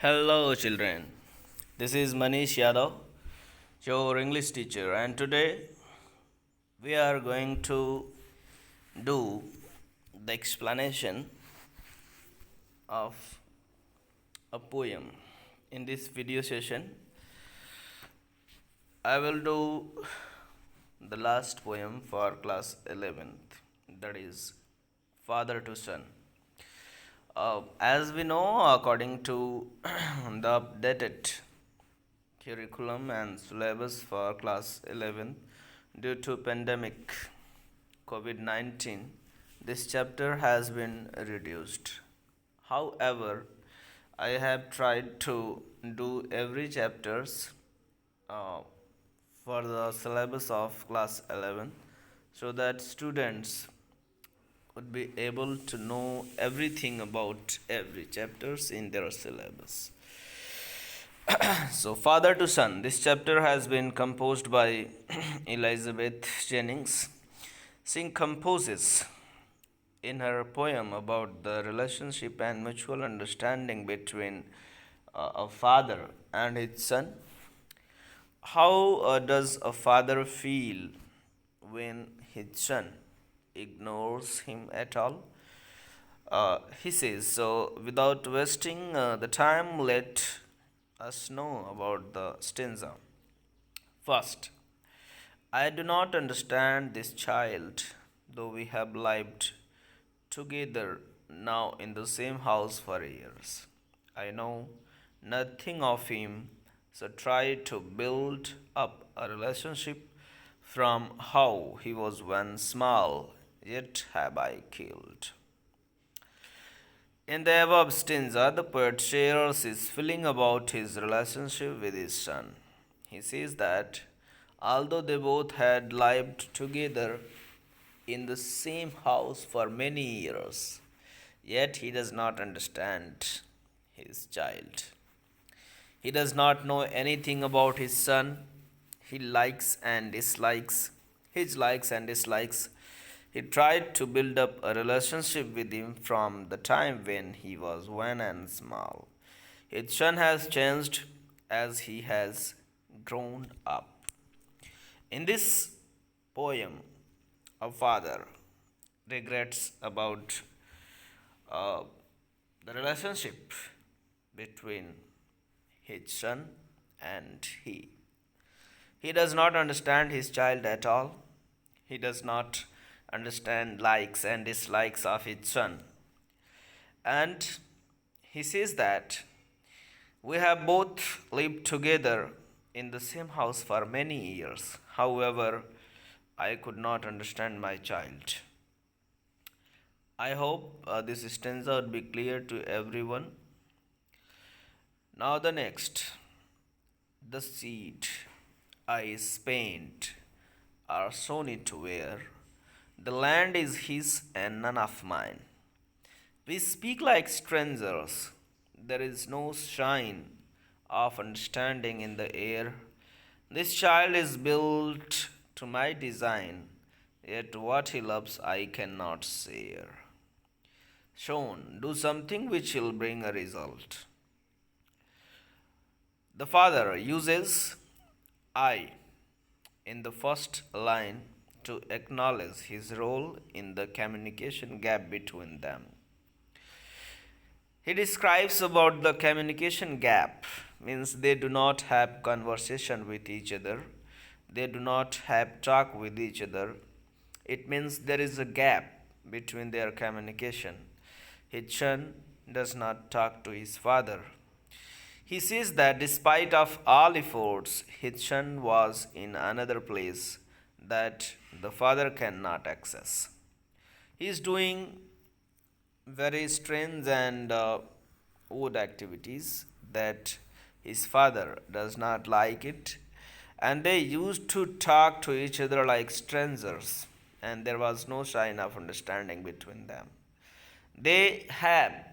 Hello, children. This is Manish Yadav, your English teacher, and today we are going to do the explanation of a poem. In this video session, I will do the last poem for class 11th, that is Father to Son. As we know, according to the updated curriculum and syllabus for class 11, due to pandemic COVID-19, this chapter has been reduced. However, I have tried to do every chapters uh, for the syllabus of class 11 so that students would be able to know everything about every chapters in their syllabus. So, Father to Son. This chapter has been composed by Elizabeth Jennings. She composes in her poem about the relationship and mutual understanding between a father and his son. How does a father feel when his son ignores him at all? He says, so without wasting the time, let us know about the stanza. First, I do not understand this child, though we have lived together now in the same house for years. I know nothing of him, so try to build up a relationship from how he was when small, yet have I killed. In the above stanza, the poet shares his feeling about his relationship with his son. He says that although they both had lived together in the same house for many years, yet he does not understand his child. He does not know anything about his son. He likes and dislikes, his likes and dislikes. He tried to build up a relationship with him from the time when he was one and small. His son has changed as he has grown up. In this poem, a father regrets about uh, the relationship between his son and he. He does not understand his child at all. He does not understand likes and dislikes of his son. And he says that we have both lived together in the same house for many years. However, I could not understand my child. I hope this stanza would be clear to everyone. Now, the next, the seed I spent are sown into where the land is his and none of mine. We speak like strangers. There is no shine of understanding in the air. This child is built to my design, yet what he loves I cannot share. Shown, do something which will bring a result. The father uses I in the first line to acknowledge his role in the communication gap between them. He describes about the communication gap means they do not have conversation with each other. They do not have talk with each other. It means there is a gap between their communication. His son does not talk to his father. He says that despite of all efforts, his son was in another place that the father cannot access. He is doing very strange and odd activities that his father does not like it, and they used to talk to each other like strangers, and there was no sign of understanding between them. They had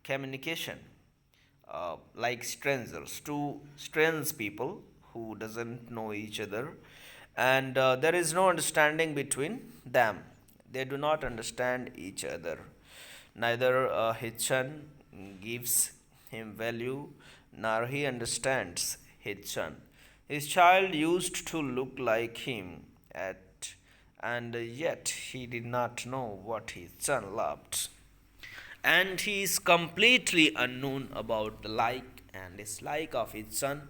communication like strangers, two strange people who doesn't know each other, and there is no understanding between them. They do not understand each other. Neither his son gives him value, nor he understands his son. His child used to look like him, and yet he did not know what his son loved. And he is completely unknown about the like and dislike of his son.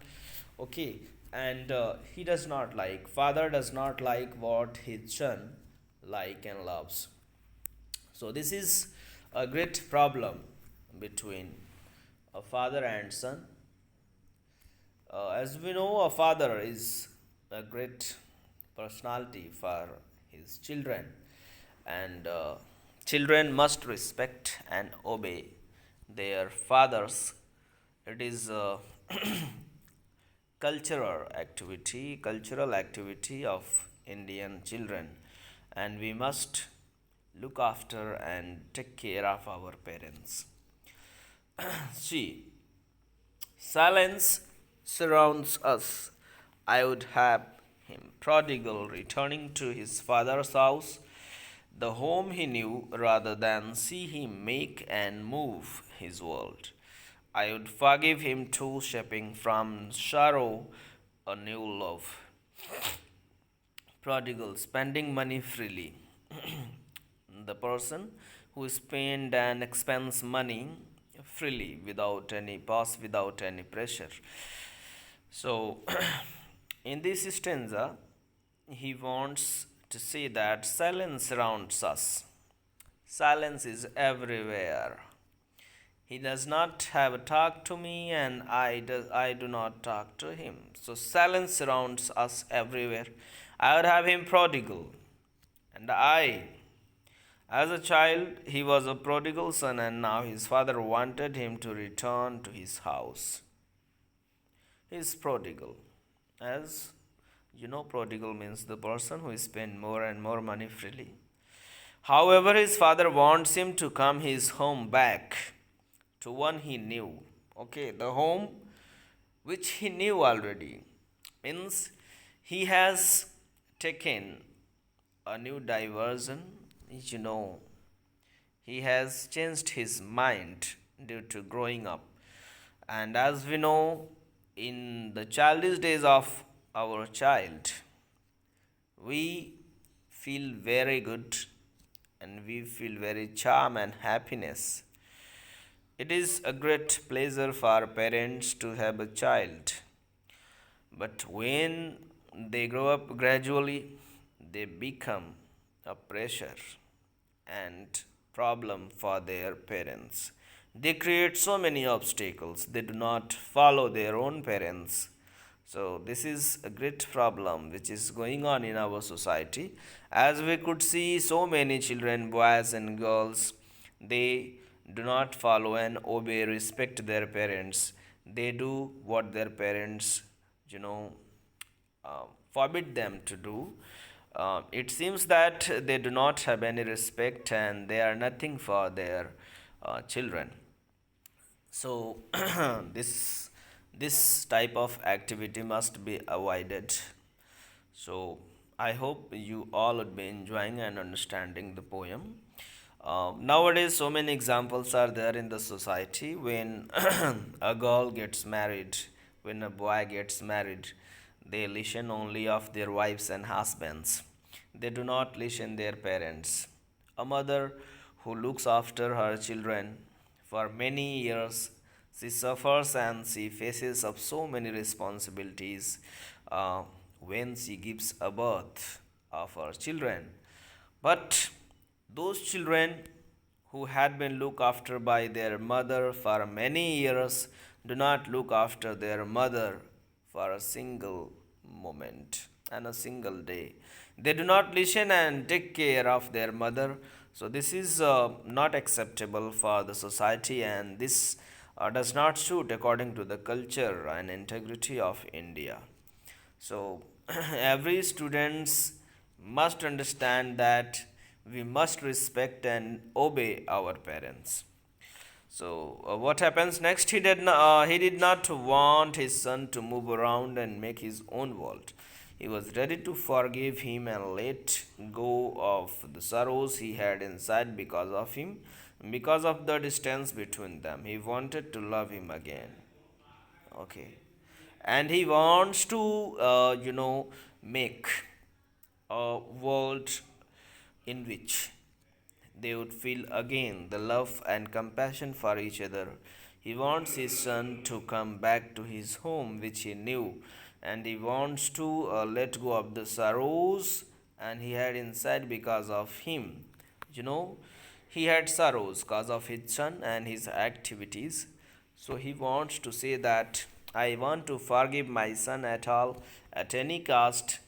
Okay, and he does not like, father does not like what his son like and loves. So this is a great problem between a father and son. As we know, a father is a great personality for his children, and children must respect and obey their fathers. It is a cultural activity of Indian children, and we must look after and take care of our parents. See, silence surrounds us. I would have him prodigal returning to his father's house, the home he knew, rather than see him make and move his world. I would forgive him too, shaping from sorrow a new love. Prodigal, spending money freely. The person who spend and expends money freely without any pause, without any pressure. So, in this stanza, he wants to say that silence surrounds us. Silence is everywhere. He does not have a talk to me, and I do not talk to him. So, silence surrounds us everywhere. I would have him prodigal, and as a child, he was a prodigal son, and now his father wanted him to return to his house. He is prodigal. As you know, prodigal means the person who spends more and more money freely. However, his father wants him to come his home back to one he knew. Okay, the home which he knew already means he has taken a new diversion. You know, he has changed his mind due to growing up. And as we know, in the childish days of our child, we feel very good and we feel very charm and happiness. It is a great pleasure for parents to have a child. But when they grow up gradually, they become a pressure and problem for their parents. They create so many obstacles. They do not follow their own parents. So this is a great problem which is going on in our society. As we could see, so many children, boys and girls, they do not follow and obey, respect their parents. They do what their parents, you know, forbid them to do. It seems that they do not have any respect and they are nothing for their children. So this type of activity must be avoided. So I hope you all would be enjoying and understanding the poem. Nowadays, so many examples are there in the society when a girl gets married, when a boy gets married, they listen only of their wives and husbands. They do not listen their parents. A mother who looks after her children for many years, she suffers and she faces up so many responsibilities when she gives a birth of her children. But those children who had been looked after by their mother for many years do not look after their mother for a single moment and a single day. They do not listen and take care of their mother. So, this is not acceptable for the society, and this does not suit according to the culture and integrity of India. So, every students must understand that we must respect and obey our parents. So what happens next? He did not want his son to move around and make his own world. He was ready to forgive him and let go of the sorrows he had inside because of him. because of the distance between them. He wanted to love him again. Okay. And he wants to, make a world in which they would feel again the love and compassion for each other. He wants his son to come back to his home, which he knew, and he wants to let go of the sorrows and he had inside because of him. You know, he had sorrows because of his son and his activities. So he wants to say that I want to forgive my son at all, at any cost,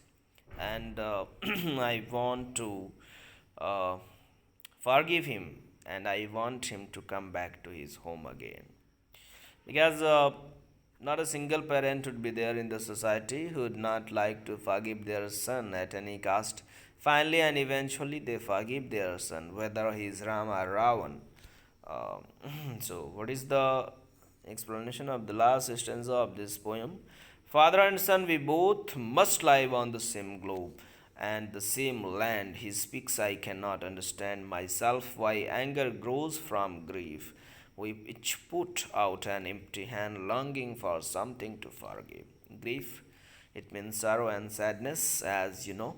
and I want to uh, forgive him and I want him to come back to his home again. Because not a single parent would be there in the society who would not like to forgive their son at any cost. Finally and eventually, they forgive their son, whether he is Ram or Ravan. Uh, so, what is the explanation of the last stanza of this poem? Father and son, we both must live on the same globe and the same land. He speaks, I cannot understand myself why anger grows from grief. We each put out an empty hand, longing for something to forgive. Grief, it means sorrow and sadness, as you know.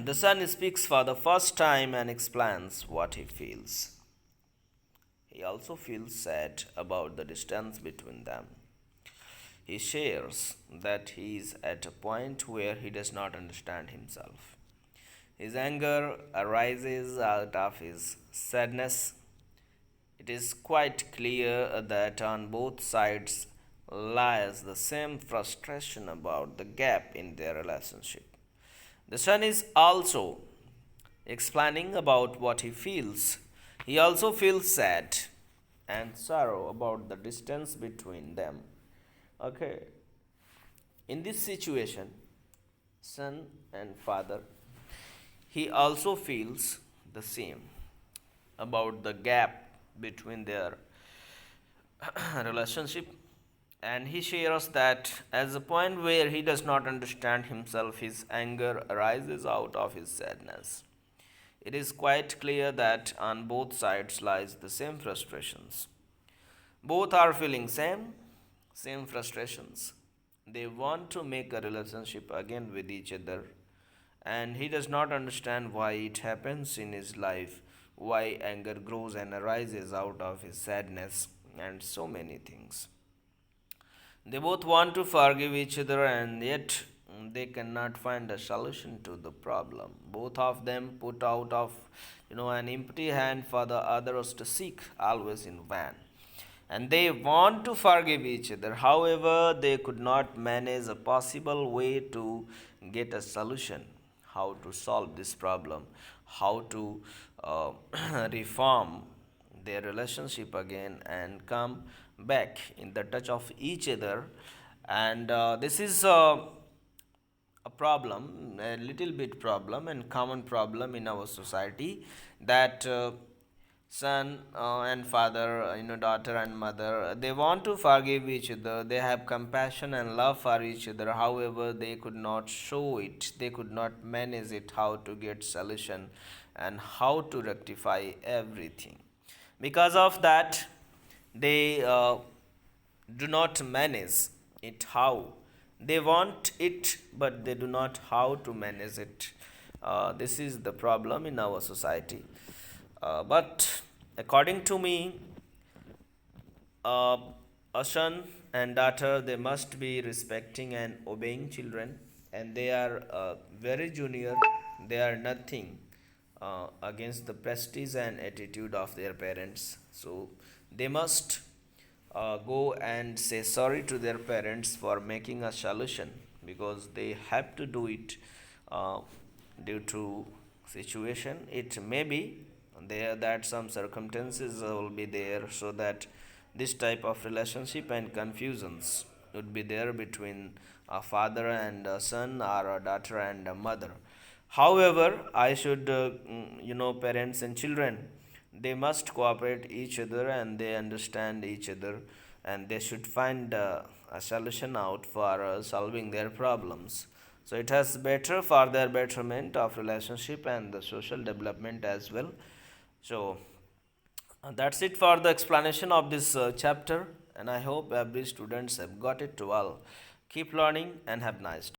The son speaks for the first time and explains what he feels. He also feels sad about the distance between them. He shares that he is at a point where he does not understand himself. His anger arises out of his sadness. It is quite clear that on both sides lies the same frustration about the gap in their relationship. The son is also explaining about what he feels. He also feels sad and sorrow about the distance between them. Okay. In this situation, son and father, he also feels the same about the gap between their relationship, and he shares that as a point where he does not understand himself, his anger arises out of his sadness. It is quite clear that on both sides lies the same frustrations. Both are feeling same frustrations. They want to make a relationship again with each other, and he does not understand why it happens in his life, why anger grows and arises out of his sadness, and so many things. They both want to forgive each other, and yet they cannot find a solution to the problem. Both of them put out of an empty hand for the others to seek, always in vain. And they want to forgive each other. However, they could not manage a possible way to get a solution. How to solve this problem? How to uh, reform their relationship again and come back in the touch of each other? And this is a problem, a little bit problem and common problem in our society, that son and father, daughter and mother, they want to forgive each other. They have compassion and love for each other. However, they could not show it. They could not manage it. How to get solution and how to rectify everything. Because of that, they do not manage it how they want it, but they do not how to manage it. This is the problem in our society. But according to me, uh, a son and daughter, they must be respecting and obeying children, and they are very junior. They are nothing against the prestige and attitude of their parents. So they must go and say sorry to their parents for making a solution, because they have to do it uh, due to situation. It may be there that some circumstances will be there, so that this type of relationship and confusions would be there between a father and a son, or a daughter and a mother. However, I should, parents and children, they must cooperate each other and they understand each other, and they should find a solution out for solving their problems. So it has better for their betterment of relationship and the social development as well. So that's it for the explanation of this chapter, and I hope every students have got it well. Keep learning and have nice day.